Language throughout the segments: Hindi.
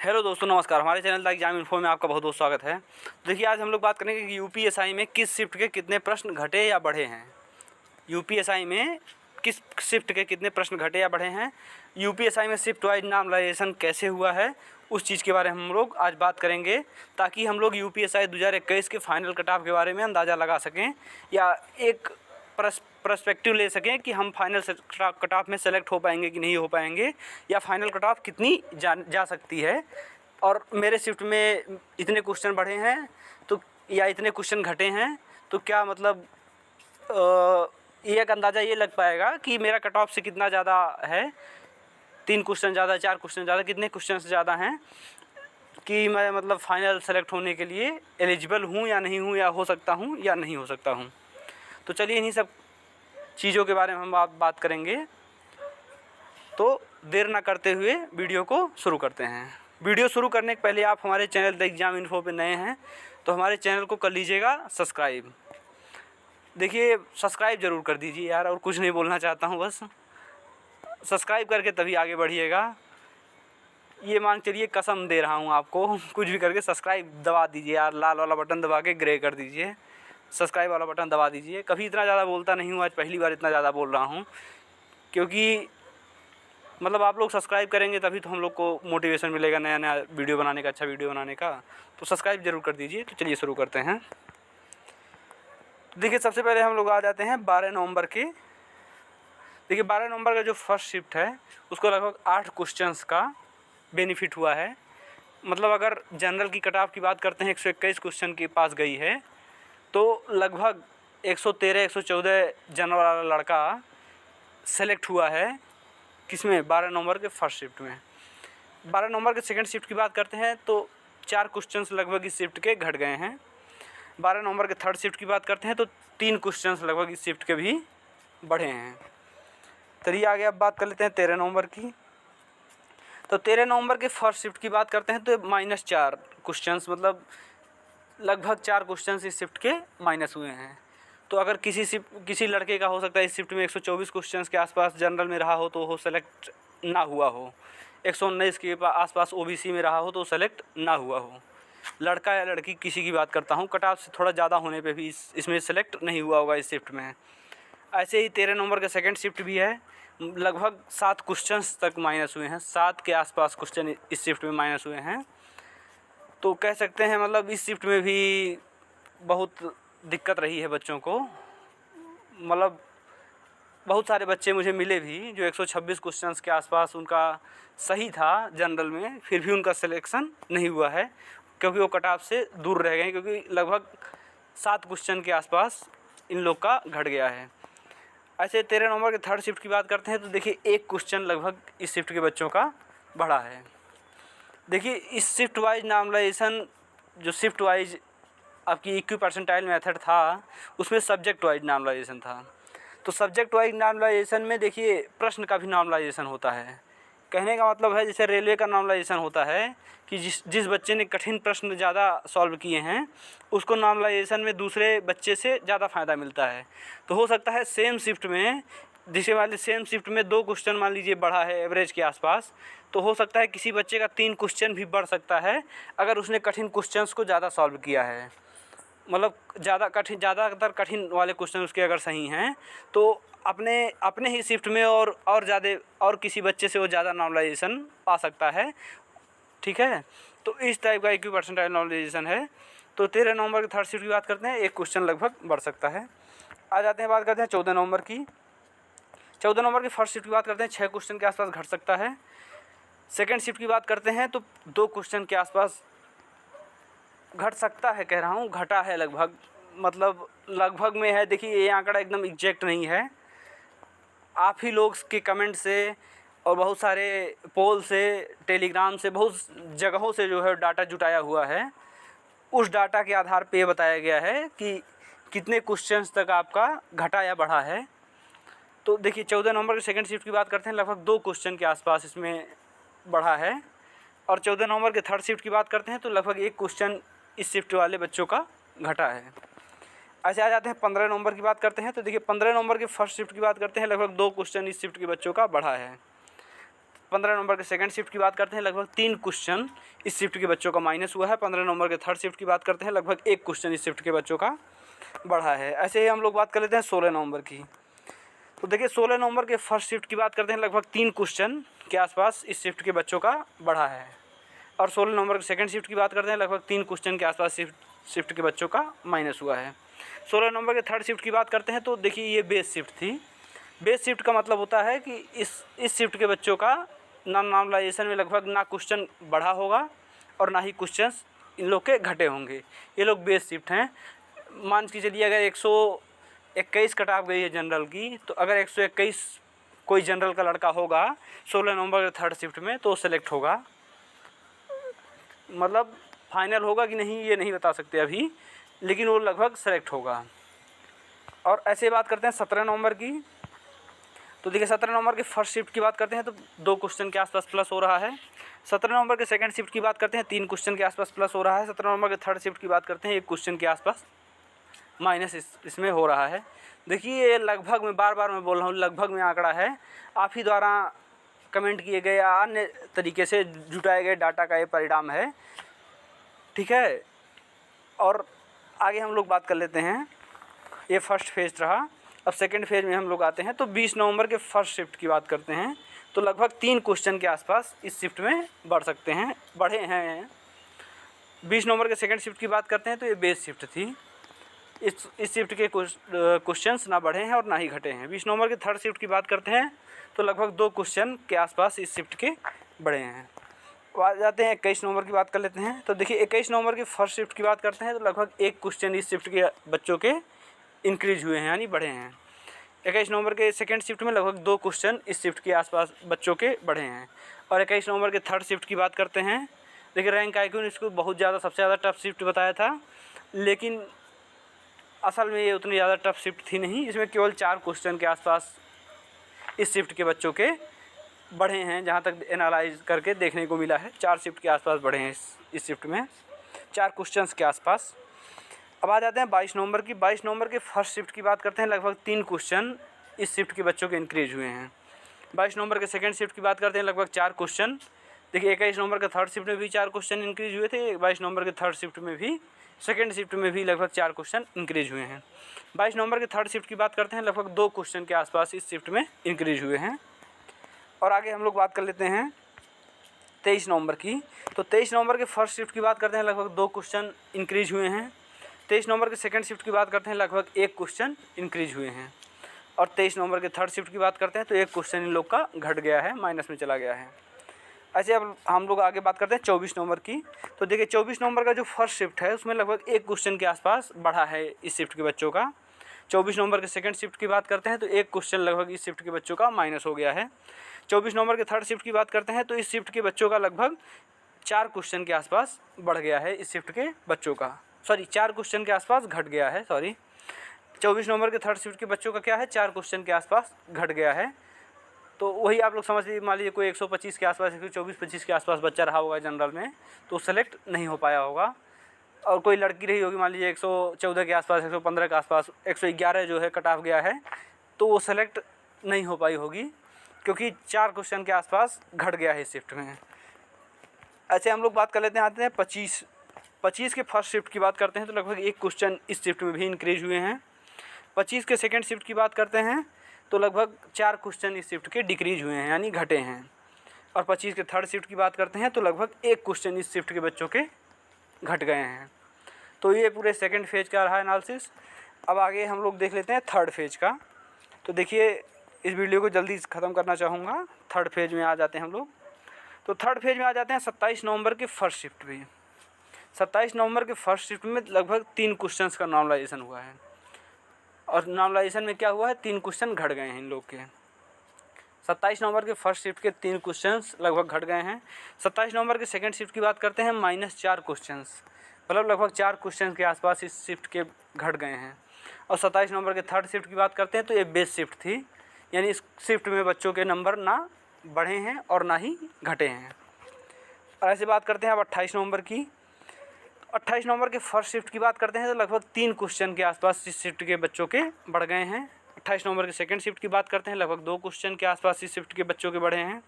हेलो दोस्तों, नमस्कार। हमारे चैनल द एग्जाम इन्फो में आपका बहुत बहुत स्वागत है। तो देखिए, आज हम लोग बात करेंगे कि यूपीएसआई में किस शिफ्ट के कितने प्रश्न घटे या बढ़े हैं। यूपीएसआई में किस शिफ्ट के कितने प्रश्न घटे या बढ़े हैं, यूपीएसआई में शिफ्ट वाइज नॉर्मलाइजेशन कैसे हुआ है, उस चीज़ के बारे में हम लोग आज बात करेंगे, ताकि हम लोग यूपीएसआई 2021 के फाइनल कट ऑफ के बारे में अंदाज़ा लगा सकें या एक पर्सपेक्टिव ले सकें कि हम फाइनल कट ऑफ में सेलेक्ट हो पाएंगे कि नहीं हो पाएंगे, या फाइनल कट ऑफ कितनी जा सकती है। और मेरे शिफ्ट में इतने क्वेश्चन बढ़े हैं तो या इतने क्वेश्चन घटे हैं, तो क्या मतलब एक अंदाज़ा ये लग पाएगा कि मेरा कट ऑफ से कितना ज़्यादा है, 3 क्वेश्चन ज़्यादा, 4 क्वेश्चन ज़्यादा, कितने क्वेश्चन ज़्यादा हैं कि मैं मतलब फाइनल सेलेक्ट होने के लिए एलिजिबल हूँ या नहीं हूँ, या हो सकता हूँ या नहीं हो सकता हूँ। तो चलिए, इन्हीं सब चीज़ों के बारे में हम बात करेंगे। तो देर ना करते हुए वीडियो को शुरू करते हैं। वीडियो शुरू करने के पहले आप हमारे चैनल द एग्जाम इन्फो पे नए हैं तो हमारे चैनल को कर लीजिएगा सब्सक्राइब। देखिए, सब्सक्राइब ज़रूर कर दीजिए यार, और कुछ नहीं बोलना चाहता हूँ, बस सब्सक्राइब करके तभी आगे बढ़िएगा। ये मान चलिए, कसम दे रहा हूँ आपको, कुछ भी करके सब्सक्राइब दबा दीजिए यार, लाल वाला बटन दबा के ग्रे कर दीजिए, सब्सक्राइब वाला बटन दबा दीजिए। कभी इतना ज़्यादा बोलता नहीं हूँ, आज पहली बार इतना ज़्यादा बोल रहा हूँ, क्योंकि मतलब आप लोग सब्सक्राइब करेंगे तभी तो हम लोग को मोटिवेशन मिलेगा नया नया वीडियो बनाने का, अच्छा वीडियो बनाने का। तो सब्सक्राइब ज़रूर कर दीजिए। तो चलिए शुरू करते हैं। देखिए, सबसे पहले हम लोग आ जाते हैं 12 नवंबर के। देखिए, 12 नवंबर का जो फर्स्ट शिफ्ट है उसको लगभग 8 क्वेश्चंस का बेनिफिट हुआ है। मतलब अगर जनरल की कट ऑफ की बात करते हैं, 121 क्वेश्चन के पास गई है, तो लगभग 113-114 जनरल वाला लड़का सेलेक्ट हुआ है। किसमें? 12 नवंबर के फर्स्ट शिफ्ट में। 12 नवंबर के सेकंड शिफ्ट की बात करते हैं तो 4 क्वेश्चंस लगभग इस शिफ्ट के घट गए हैं। 12 नवंबर के थर्ड शिफ्ट की बात करते हैं तो 3 क्वेश्चंस लगभग इस शिफ्ट के भी बढ़े हैं। चलिए आगे अब बात कर लेते हैं 13 नवंबर की। तो 13 नवंबर के फर्स्ट शिफ्ट की बात करते हैं तो -4 क्वेश्चंस, मतलब लगभग 4 क्वेश्चंस इस शिफ्ट के माइनस हुए हैं। तो अगर किसी लड़के का हो सकता है इस शिफ्ट में 124 क्वेश्चंस के आसपास जनरल में रहा हो तो वो सेलेक्ट ना हुआ हो, 119 के आसपास ओबीसी में रहा हो तो सेलेक्ट ना हुआ हो। लड़का या लड़की किसी की बात करता हूँ, कट ऑफ से थोड़ा ज़्यादा होने पे भी इसमें सेलेक्ट नहीं हुआ होगा इस शिफ्ट में। ऐसे ही 13 नवंबर का सेकंड शिफ्ट भी है, लगभग 7 क्वेश्चंस तक माइनस हुए हैं, 7 के आसपास क्वेश्चन इस शिफ्ट में माइनस हुए हैं। तो कह सकते हैं मतलब इस शिफ्ट में भी बहुत दिक्कत रही है बच्चों को। मतलब बहुत सारे बच्चे मुझे मिले भी जो 126 क्वेश्चंस के आसपास उनका सही था जनरल में, फिर भी उनका सिलेक्शन नहीं हुआ है, क्योंकि वो कट ऑफ से दूर रह गए, क्योंकि लगभग 7 क्वेश्चन के आसपास इन लोग का घट गया है। ऐसे 13 नवंबर के थर्ड शिफ्ट की बात करते हैं तो देखिए, 1 क्वेश्चन लगभग इस शिफ्ट के बच्चों का बढ़ा है। देखिए, इस शिफ्ट वाइज नॉर्मलाइजेशन, जो शिफ्ट वाइज आपकी इक्वी परसेंटाइल मेथड था, उसमें सब्जेक्ट वाइज नॉर्मलाइजेशन था। तो सब्जेक्ट वाइज नॉर्मलाइजेशन में देखिए, प्रश्न का भी नॉर्मलाइजेशन होता है। कहने का मतलब है, जैसे रेलवे का नॉर्मलाइजेशन होता है कि जिस बच्चे ने कठिन प्रश्न ज़्यादा सॉल्व किए हैं उसको नॉर्मलाइजेशन में दूसरे बच्चे से ज़्यादा फ़ायदा मिलता है। तो हो सकता है सेम शिफ्ट में, जिसे वाले सेम शिफ्ट में 2 क्वेश्चन मान लीजिए बढ़ा है एवरेज के आसपास, तो हो सकता है किसी बच्चे का 3 क्वेश्चन भी बढ़ सकता है अगर उसने कठिन क्वेश्चंस को ज़्यादा सॉल्व किया है। मतलब ज़्यादातर कठिन वाले क्वेश्चन उसके अगर सही हैं तो अपने ही शिफ्ट में और ज़्यादा और किसी बच्चे से वो ज़्यादा नॉर्मलाइजेशन पा सकता है। ठीक है, तो इस टाइप का इक्वी परसेंटाइल नॉर्मलाइजेशन है। तो 13 नवंबर की थर्ड शिफ्ट की बात करते हैं, 1 क्वेश्चन लगभग बढ़ सकता है। आ जाते हैं, बात करते हैं 14 नवंबर की। 14 नवंबर की फर्स्ट शिफ्ट की बात करते हैं, 6 क्वेश्चन के आसपास घट सकता है। सेकेंड शिफ्ट की बात करते हैं तो 2 क्वेश्चन के आसपास घट सकता है, कह रहा हूँ, घटा है लगभग, मतलब लगभग में है। देखिए, ये आंकड़ा एकदम एग्जैक्ट नहीं है, आप ही लोग के कमेंट से और बहुत सारे पोल से, टेलीग्राम से, बहुत जगहों से जो है डाटा जुटाया हुआ है। उस डाटा के आधार पे ये बताया गया है कि कितने क्वेश्चंस तक आपका घटा या बढ़ा है। तो देखिए, 14 नवंबर के सेकंड शिफ्ट की बात करते हैं, लगभग 2 क्वेश्चन के आसपास इसमें बढ़ा है। और 14 नवंबर के थर्ड शिफ्ट की बात करते हैं तो लगभग 1 क्वेश्चन इस शिफ्ट वाले बच्चों का घटा है। ऐसे आ जाते हैं 15 नवंबर की बात करते हैं तो देखिए, 15 नवंबर के फर्स्ट शिफ्ट की बात करते हैं, लगभग 2 क्वेश्चन इस शिफ्ट के बच्चों का बढ़ा है। 15 नवंबर के सेकंड शिफ्ट की बात करते हैं, लगभग 3 क्वेश्चन इस शिफ्ट के बच्चों का माइनस हुआ है। 15 नवंबर के थर्ड शिफ्ट की बात करते हैं, लगभग 1 क्वेश्चन इस शिफ्ट के बच्चों का बढ़ा है। ऐसे ही हम लोग बात कर लेते हैं 16 नवंबर की। तो देखिए 16 नवंबर के फर्स्ट शिफ्ट की बात करते हैं, लगभग 3 क्वेश्चन के आसपास इस शिफ्ट के बच्चों का बढ़ा है। और 16 नवंबर के सेकंड शिफ्ट की बात करते हैं, लगभग 3 क्वेश्चन के आसपास शिफ्ट के बच्चों का माइनस हुआ है। 16 नवंबर के थर्ड शिफ्ट की बात करते हैं, तो देखिए ये बेस शिफ्ट थी। बेस शिफ्ट का मतलब होता है कि इस शिफ्ट के बच्चों का नॉर्मलाइजेशन में लगभग ना क्वेश्चन बढ़ा होगा और ना ही क्वेश्चंस इन लोग के घटे होंगे। ये लोग बेस शिफ्ट हैं। मान के चलिए अगर 121 कट ऑफ गई है जनरल की, तो अगर 121 कोई जनरल का लड़का होगा 16 नवंबर के थर्ड शिफ्ट में, तो सेलेक्ट होगा। मतलब फाइनल होगा कि नहीं ये नहीं बता सकते अभी, लेकिन वो लगभग सेलेक्ट होगा। और ऐसे बात करते हैं 17 नवंबर की। तो देखिए 17 नवंबर के फर्स्ट शिफ्ट की बात करते हैं, तो 2 क्वेश्चन के आसपास प्लस हो रहा है। 17 नवंबर के सेकंड शिफ्ट की बात करते हैं, 3 क्वेश्चन के आसपास प्लस हो रहा है। 17 नवंबर के थर्ड शिफ्ट की बात करते हैं, 1 क्वेश्चन के आसपास माइनस इसमें हो रहा है। देखिए ये लगभग मैं बार मैं बोल रहा हूँ, लगभग में आंकड़ा है। आप ही द्वारा कमेंट किए गए या अन्य तरीके से जुटाए गए डाटा का ये परिणाम है, ठीक है। और आगे हम लोग बात कर लेते हैं, ये फर्स्ट फेज रहा। अब सेकंड फेज में हम लोग आते हैं, तो 20 नवंबर के फर्स्ट शिफ्ट की बात करते हैं, तो लगभग 3 क्वेश्चन के आसपास इस शिफ्ट में बढ़े हैं। 20 नवंबर के सेकंड शिफ्ट की बात करते हैं, तो ये बेस शिफ्ट थी। इस शिफ्ट के क्वेश्चंस ना बढ़े हैं और ना ही घटे हैं। 20 नवंबर के थर्ड शिफ्ट की बात करते हैं, तो लगभग 2 क्वेश्चन के आसपास इस शिफ्ट के बढ़े हैं। आ जाते हैं 21 नवंबर की बात कर लेते हैं। तो देखिए 21 नवंबर की फर्स्ट शिफ्ट की बात करते हैं, तो लगभग 1 क्वेश्चन इस शिफ्ट के बच्चों के इंक्रीज हुए हैं, यानी बढ़े हैं। 21 नवंबर के सेकंड शिफ्ट में लगभग 2 क्वेश्चन इस शिफ्ट के आसपास बच्चों के बढ़े हैं। और 21 नवंबर के थर्ड शिफ्ट की बात करते हैं, देखिए रैंक आईक्यू ने इसको बहुत ज़्यादा सबसे ज़्यादा टफ शिफ्ट बताया था, लेकिन असल में ये उतनी ज़्यादा टफ शिफ्ट थी नहीं। इसमें केवल 4 क्वेश्चन के आसपास इस शिफ्ट के बच्चों के बढ़े हैं, जहाँ तक एनालाइज करके देखने को मिला है। 4 शिफ्ट के आसपास बढ़े हैं इस शिफ्ट में, 4 क्वेश्चंस के आसपास। अब आ जाते हैं 22 नवंबर की। 22 नवंबर के फर्स्ट शिफ्ट की बात करते हैं, लगभग 3 क्वेश्चन इस शिफ्ट के बच्चों के इंक्रीज हुए हैं। 22 नवंबर के सेकंड शिफ्ट की बात करते हैं, लगभग 4 क्वेश्चन। देखिए 21 नवंबर के थर्ड शिफ्ट में भी 4 क्वेश्चन इंक्रीज हुए थे। 22 नवंबर के थर्ड शिफ्ट में भी, सेकंड शिफ्ट में भी लगभग 4 क्वेश्चन इंक्रीज हुए हैं। 22 नवंबर के थर्ड शिफ्ट की बात करते हैं, लगभग 2 क्वेश्चन के आसपास इस शिफ्ट में इंक्रीज हुए हैं। और आगे हम लोग बात कर लेते हैं 23 नवंबर की। तो 23 नवंबर के फर्स्ट शिफ्ट की बात करते हैं, लगभग 2 क्वेश्चन इंक्रीज हुए हैं। 23 नवंबर के सेकंड शिफ्ट की बात करते हैं, लगभग 1 क्वेश्चन इंक्रीज हुए हैं। और 23 नवंबर के थर्ड शिफ्ट की बात करते हैं, तो 1 क्वेश्चन इन लोग का घट गया है, माइनस में चला गया है। ऐसे अब हम लोग आगे बात करते हैं 24 नवंबर की। तो देखिए 24 नवंबर का जो फर्स्ट शिफ्ट है, उसमें लगभग 1 क्वेश्चन के आसपास बढ़ा है इस शिफ्ट के बच्चों का। 24 नवंबर के सेकंड शिफ्ट की बात करते हैं, तो 1 क्वेश्चन लगभग इस शिफ्ट के बच्चों का माइनस हो गया है। 24 नवंबर के थर्ड शिफ्ट की बात करते हैं, तो इस शिफ्ट के बच्चों का लगभग 4 क्वेश्चन के आसपास बढ़ गया है इस शिफ्ट के बच्चों का। 4 क्वेश्चन के आसपास घट गया है। 24 नवंबर के थर्ड शिफ्ट के बच्चों का क्या है, 4 क्वेश्चन के आसपास घट गया है। तो वही आप लोग समझ लीजिए, मान लीजिए कोई 125 के आसपास, 124-25 के आसपास बच्चा रहा होगा जनरल में, तो सेलेक्ट नहीं हो पाया होगा। और कोई लड़की रही होगी मान लीजिए 114 के आसपास, 115 के आसपास, 111 जो है कट ऑफ गया है, तो वो सेलेक्ट नहीं हो पाई होगी, क्योंकि 4 क्वेश्चन के आसपास घट गया है इस शिफ्ट में। ऐसे हम लोग बात कर लेते हैं, आते हैं 25 के फर्स्ट शिफ्ट की बात करते हैं, तो लगभग 1 क्वेश्चन इस शिफ्ट में भी इंक्रीज हुए हैं। 25 के सेकंड शिफ्ट की बात करते हैं, तो लगभग 4 क्वेश्चन इस शिफ्ट के डिक्रीज हुए हैं, यानी घटे हैं। और 25 के थर्ड शिफ्ट की बात करते हैं, तो लगभग 1 क्वेश्चन इस शिफ्ट के बच्चों के घट गए हैं। तो ये पूरे सेकंड फेज का रहा एनालिसिस। अब आगे हम लोग देख लेते हैं थर्ड फेज का। तो देखिए इस वीडियो को जल्दी ख़त्म करना चाहूँगा। थर्ड फेज में आ जाते हैं हम लोग। तो थर्ड फेज में आ जाते हैं 27 नवंबर के फर्स्ट शिफ्ट में। 27 नवंबर के फर्स्ट शिफ्ट में लगभग 3 क्वेश्चंस का नॉर्मलाइजेशन हुआ है। और नॉर्मलाइजेशन में क्या हुआ है, 3 क्वेश्चन घट गए हैं इन लोग के। 27 नवंबर के फर्स्ट शिफ्ट के 3 क्वेश्चंस लगभग घट गए हैं। 27 नवंबर के सेकंड शिफ्ट की बात करते हैं, -4 क्वेश्चंस, मतलब लगभग 4 क्वेश्चन के आसपास इस शिफ्ट के घट गए हैं। और 27 नवंबर के थर्ड शिफ्ट की बात करते हैं, तो ये बेस शिफ्ट थी, यानी इस शिफ्ट में बच्चों के नंबर ना बढ़े हैं और ना ही घटे हैं। और ऐसे बात करते हैं अब 28 नवंबर की। 28 नवंबर के फर्स्ट शिफ्ट की बात करते हैं, तो लगभग 3 क्वेश्चन के आसपास इस शिफ्ट के बच्चों के बढ़ गए हैं। 28 नवंबर के सेकंड शिफ्ट की बात करते हैं, लगभग 2 क्वेश्चन के आसपास इस शिफ्ट के बच्चों के बढ़े हैं।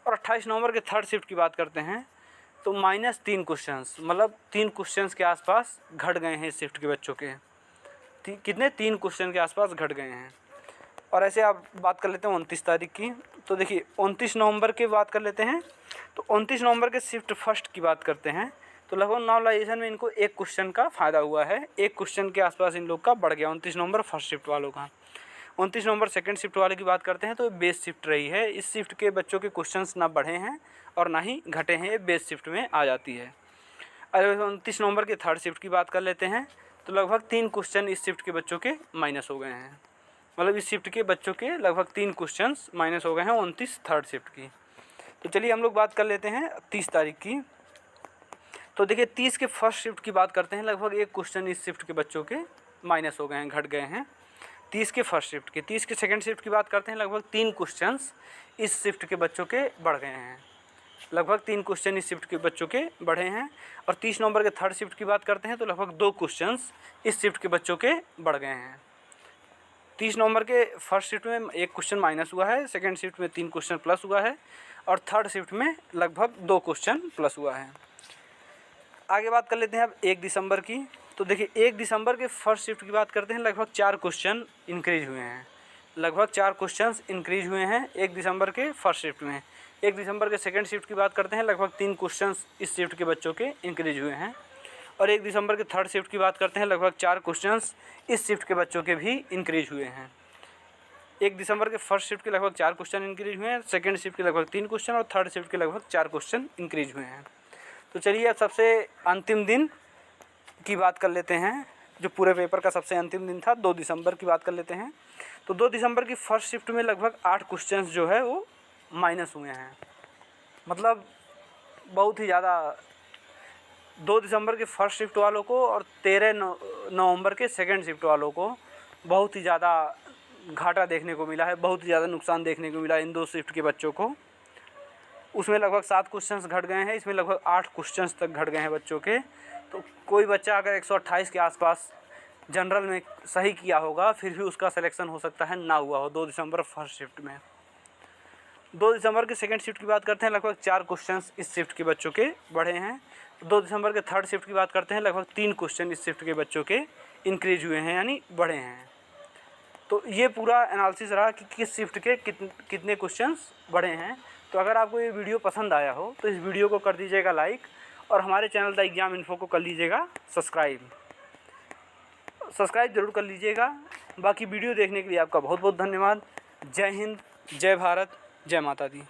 और 28 नवंबर के थर्ड शिफ्ट की बात करते हैं तो -3 क्वेश्चंस, मतलब 3 क्वेश्चंस के आसपास घट गए हैं इस शिफ्ट के बच्चों के। कितने? 3 क्वेश्चन के आसपास घट गए हैं। और ऐसे आप बात कर लेते हैं 29 तारीख की। तो देखिए 29 नवंबर की बात कर लेते हैं। तो 29 नवंबर के शिफ्ट फर्स्ट की बात करते हैं तो लगभग नॉर्मलाइजेशन में इनको 1 क्वेश्चन का फ़ायदा हुआ है। 1 क्वेश्चन के आसपास इन लोग का बढ़ गया 29 नवंबर फर्स्ट शिफ्ट वालों का। 29 नवंबर सेकंड शिफ्ट वाले की बात करते हैं तो बेस शिफ्ट रही है। इस शिफ्ट के बच्चों के क्वेश्चंस ना बढ़े हैं और ना ही घटे हैं, ये बेस शिफ्ट में आ जाती है। अगर 29 नवंबर के थर्ड शिफ्ट की बात कर लेते हैं तो लगभग 3 क्वेश्चन इस शिफ्ट के बच्चों के माइनस हो गए हैं। मतलब इस शिफ्ट के बच्चों के लगभग 3 क्वेश्चंस माइनस हो गए हैं 29 थर्ड शिफ्ट की। तो चलिए हम लोग बात कर लेते हैं 30 तारीख की। तो देखिए 30 के फर्स्ट शिफ्ट की बात करते हैं, लगभग 1 क्वेश्चन इस शिफ्ट के बच्चों के माइनस हो गए हैं, घट गए हैं 30 के फर्स्ट शिफ्ट के। 30 के सेकंड शिफ्ट की बात करते हैं, लगभग 3 क्वेश्चंस इस शिफ्ट के बच्चों के बढ़ गए हैं। लगभग 3 क्वेश्चन इस शिफ्ट के बच्चों के बढ़े हैं। और 30 नवंबर के थर्ड शिफ्ट की बात करते हैं तो लगभग 2 क्वेश्चंस इस शिफ्ट के बच्चों के बढ़ गए हैं। 30 नवंबर के फर्स्ट शिफ्ट में 1 क्वेश्चन माइनस हुआ है, सेकंड शिफ्ट में 3 क्वेश्चन प्लस हुआ है और थर्ड शिफ्ट में लगभग 2 क्वेश्चन प्लस हुआ है। आगे बात कर लेते हैं अब 1 दिसंबर की। तो देखिए 1 दिसंबर के फर्स्ट शिफ्ट की बात करते हैं, लगभग 4 क्वेश्चन इंक्रीज हुए हैं। लगभग 4 क्वेश्चन इंक्रीज हुए हैं 1 दिसंबर के फर्स्ट शिफ्ट में। 1 दिसंबर के सेकंड शिफ्ट की बात करते हैं, लगभग 3 क्वेश्चन इस शिफ्ट के बच्चों के इंक्रीज हुए हैं। और 1 दिसंबर के थर्ड शिफ्ट की बात करते हैं, लगभग 4 क्वेश्चन इस शिफ्ट के बच्चों के भी इंक्रीज हुए हैं। 1 दिसंबर के फर्स्ट शिफ्ट के लगभग 4 क्वेश्चन इंक्रीज हुए हैं, सेकंड शिफ्ट के लगभग 3 क्वेश्चन और थर्ड शिफ्ट के लगभग 4 क्वेश्चन इंक्रीज हुए हैं। तो चलिए अब सबसे अंतिम दिन की बात कर लेते हैं, जो पूरे पेपर का सबसे अंतिम दिन था 2 दिसंबर की बात कर लेते हैं। तो 2 दिसंबर की फर्स्ट शिफ्ट में लगभग 8 क्वेश्चंस जो है वो माइनस हुए हैं। मतलब बहुत ही ज़्यादा 2 दिसंबर के फर्स्ट शिफ्ट वालों को और 13 नवंबर के सेकंड शिफ्ट वालों को बहुत ही ज़्यादा घाटा देखने को मिला है, बहुत ही ज़्यादा नुकसान देखने को मिला इन 2 शिफ्ट के बच्चों को। उसमें लगभग 7 क्वेश्चंस घट गए हैं, इसमें लगभग 8 क्वेश्चंस तक घट गए हैं बच्चों के। तो कोई बच्चा अगर 128 के आसपास जनरल में सही किया होगा फिर भी उसका सिलेक्शन हो सकता है ना हुआ हो 2 दिसंबर फर्स्ट शिफ्ट में। 2 दिसंबर के सेकंड शिफ्ट की बात करते हैं, लगभग 4 क्वेश्चंस इस शिफ्ट के बच्चों के बढ़े हैं। 2 दिसंबर के थर्ड शिफ्ट की बात करते हैं, लगभग 3 क्वेश्चन इस शिफ्ट के बच्चों के इंक्रीज हुए हैं, यानी बढ़े हैं। तो ये पूरा एनालिसिस रहा कि किस शिफ्ट के कितने क्वेश्चंस बढ़े हैं। तो अगर आपको ये वीडियो पसंद आया हो तो इस वीडियो को कर दीजिएगा लाइक और हमारे चैनल द एग्जाम इन्फो को कर लीजिएगा सब्सक्राइब ज़रूर कर लीजिएगा। बाकी वीडियो देखने के लिए आपका बहुत बहुत धन्यवाद। जय हिंद, जय भारत, जय माता दी।